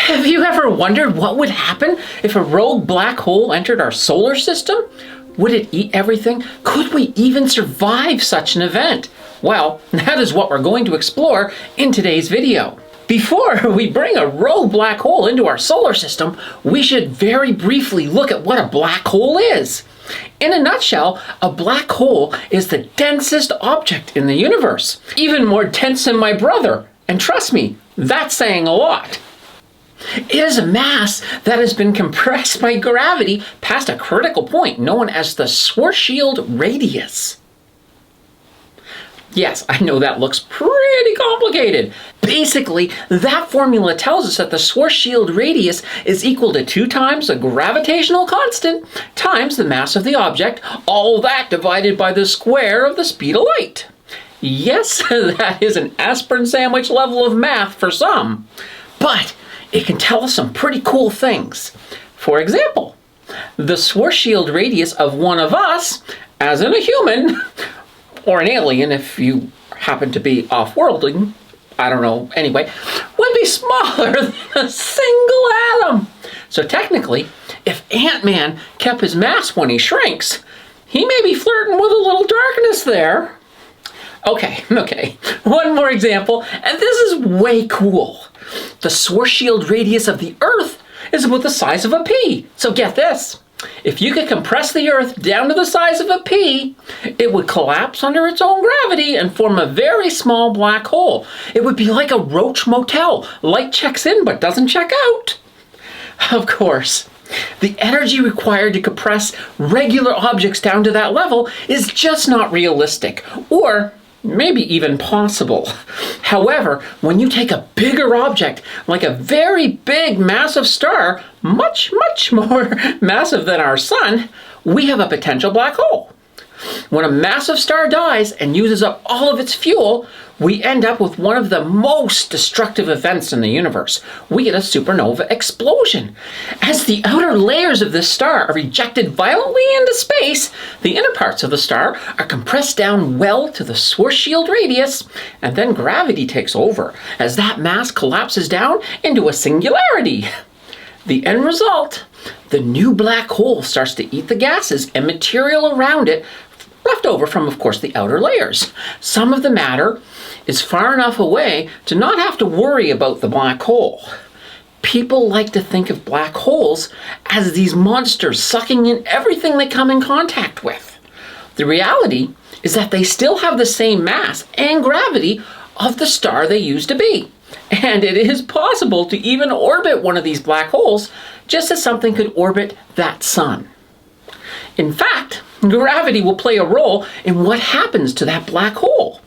Have you ever wondered what would happen if a rogue black hole entered our solar system? Would it eat everything? Could we even survive such an event? Well, that is what we're going to explore in today's video. Before we bring a rogue black hole into our solar system, we should very briefly look at what a black hole is. In a nutshell, a black hole is the densest object in the universe, even more dense than my brother. And trust me, that's saying a lot. It is a mass that has been compressed by gravity past a critical point known as the Schwarzschild radius. Yes, I know that looks pretty complicated. Basically, that formula tells us that the Schwarzschild radius is equal to 2 times the gravitational constant times the mass of the object, all that divided by the square of the speed of light. Yes, that is an aspirin sandwich level of math for some, but it can tell us some pretty cool things. For example, the Schwarzschild radius of one of us, as in a human, or an alien if you happen to be off-worlding, I don't know, anyway, would be smaller than a single atom. So technically, if Ant-Man kept his mass when he shrinks, he may be flirting with a little darkness there. Okay, one more example, and this is way cool. The Schwarzschild radius of the Earth is about the size of a pea. So get this. If you could compress the Earth down to the size of a pea, it would collapse under its own gravity and form a very small black hole. It would be like a roach motel. Light checks in but doesn't check out. Of course, the energy required to compress regular objects down to that level is just not realistic, or maybe even possible. However, when you take a bigger object, like a very big massive star, much more massive than our sun, we have a potential black hole. When a massive star dies and uses up all of its fuel, we end up with one of the most destructive events in the universe. We get a supernova explosion. As the outer layers of this star are ejected violently into space, the inner parts of the star are compressed down well to the Schwarzschild radius, and then gravity takes over as that mass collapses down into a singularity. The end result, the new black hole starts to eat the gases and material around it, left over from, of course, the outer layers. Some of the matter is far enough away to not have to worry about the black hole. People like to think of black holes as these monsters sucking in everything they come in contact with. The reality is that they still have the same mass and gravity of the star they used to be. And it is possible to even orbit one of these black holes just as something could orbit that sun. In fact, gravity will play a role in what happens to that black hole.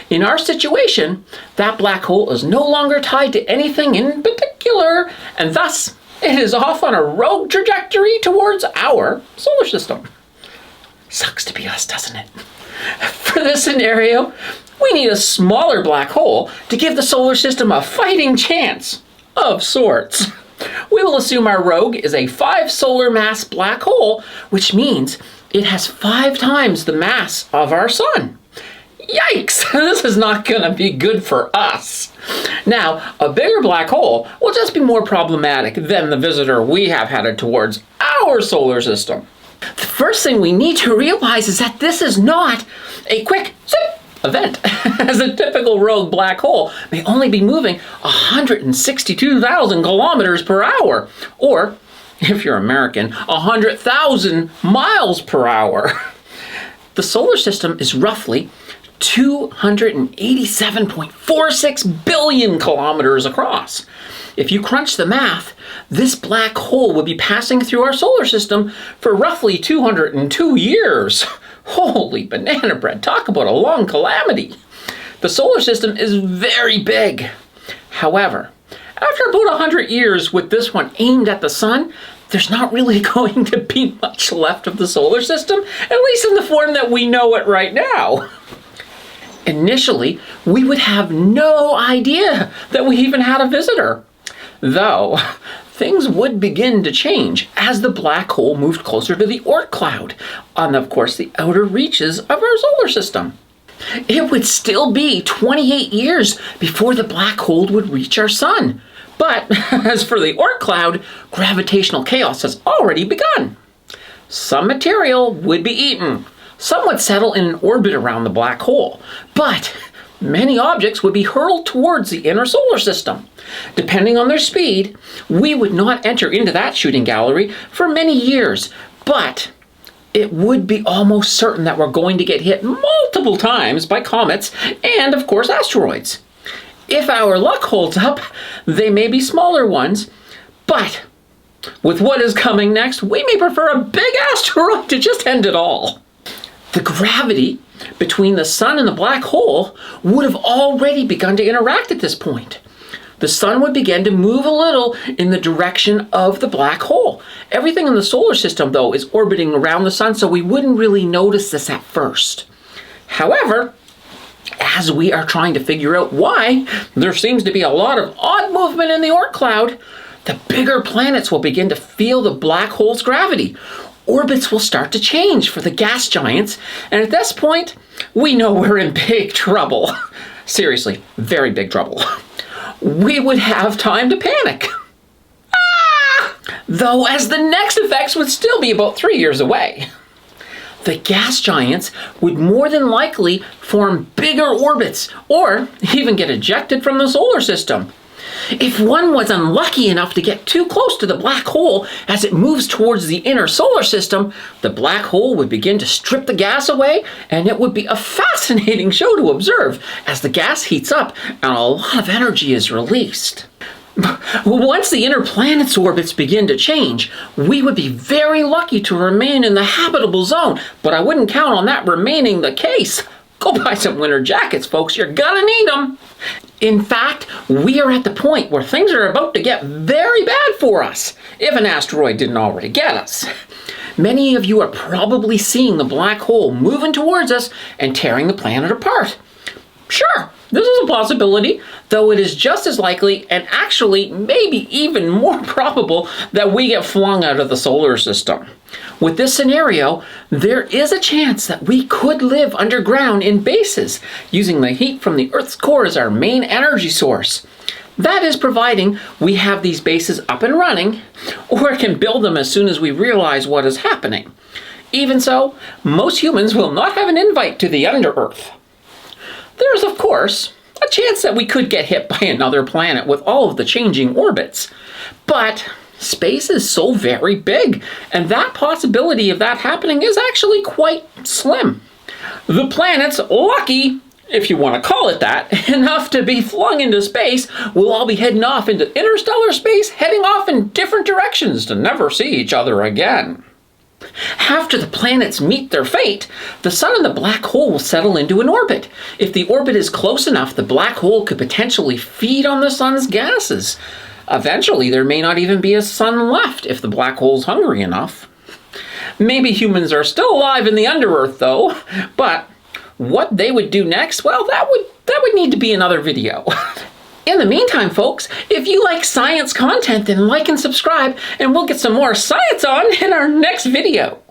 In our situation, that black hole is no longer tied to anything in particular, and thus it is off on a rogue trajectory towards our solar system. Sucks to be us, doesn't it? For this scenario, we need a smaller black hole to give the solar system a fighting chance of sorts. We will assume our rogue is a 5 solar mass black hole, which means it has 5 times the mass of our sun. Yikes! This is not going to be good for us. Now, a bigger black hole will just be more problematic than the visitor we have headed towards our solar system. The first thing we need to realize is that this is not a quick zip event, as a typical rogue black hole may only be moving 162,000 kilometers per hour, or, if you're American, 100,000 miles per hour. The solar system is roughly 287.46 billion kilometers across. If you crunch the math, this black hole would be passing through our solar system for roughly 202 years. Holy banana bread, talk about a long calamity. The solar system is very big. However, after about 100 years with this one aimed at the sun, there's not really going to be much left of the solar system, at least in the form that we know it right now. Initially, we would have no idea that we even had a visitor. Though, things would begin to change as the black hole moved closer to the Oort cloud on, of course, the outer reaches of our solar system. It would still be 28 years before the black hole would reach our sun. But as for the Oort cloud, gravitational chaos has already begun. Some material would be eaten. Some would settle in an orbit around the black hole. But many objects would be hurled towards the inner solar system. Depending on their speed, we would not enter into that shooting gallery for many years. But it would be almost certain that we're going to get hit multiple times by comets and, of course, asteroids. If our luck holds up, they may be smaller ones, but with what is coming next, we may prefer a big asteroid to just end it all. The gravity between the sun and the black hole would have already begun to interact at this point. The sun would begin to move a little in the direction of the black hole. Everything in the solar system, though, is orbiting around the sun, so we wouldn't really notice this at first. However, as we are trying to figure out why there seems to be a lot of odd movement in the Oort cloud, the bigger planets will begin to feel the black hole's gravity. Orbits will start to change for the gas giants, and at this point, we know we're in big trouble. Seriously, very big trouble. We would have time to panic. Though, as the next effects would still be about 3 years away. The gas giants would more than likely form bigger orbits or even get ejected from the solar system. If one was unlucky enough to get too close to the black hole as it moves towards the inner solar system, the black hole would begin to strip the gas away, and it would be a fascinating show to observe as the gas heats up and a lot of energy is released. Once the inner planets' orbits begin to change, we would be very lucky to remain in the habitable zone, but I wouldn't count on that remaining the case. Go buy some winter jackets, folks. You're gonna need them. In fact, we are at the point where things are about to get very bad for us, if an asteroid didn't already get us. Many of you are probably seeing the black hole moving towards us and tearing the planet apart. Sure, this is a possibility, though it is just as likely and actually maybe even more probable that we get flung out of the solar system. With this scenario, there is a chance that we could live underground in bases, using the heat from the Earth's core as our main energy source. That is providing we have these bases up and running, or can build them as soon as we realize what is happening. Even so, most humans will not have an invite to the Under-Earth. There is, of course, a chance that we could get hit by another planet with all of the changing orbits. But space is so very big, and that possibility of that happening is actually quite slim. The planets lucky, if you want to call it that, enough to be flung into space will all be heading off into interstellar space, heading off in different directions to never see each other again. After the planets meet their fate, the sun and the black hole will settle into an orbit. If the orbit is close enough, the black hole could potentially feed on the sun's gases. Eventually, there may not even be a sun left if the black hole's hungry enough. Maybe humans are still alive in the Under-Earth, though, but what they would do next, well, that would need to be another video. In the meantime, folks, if you like science content, then like and subscribe, and we'll get some more science on in our next video.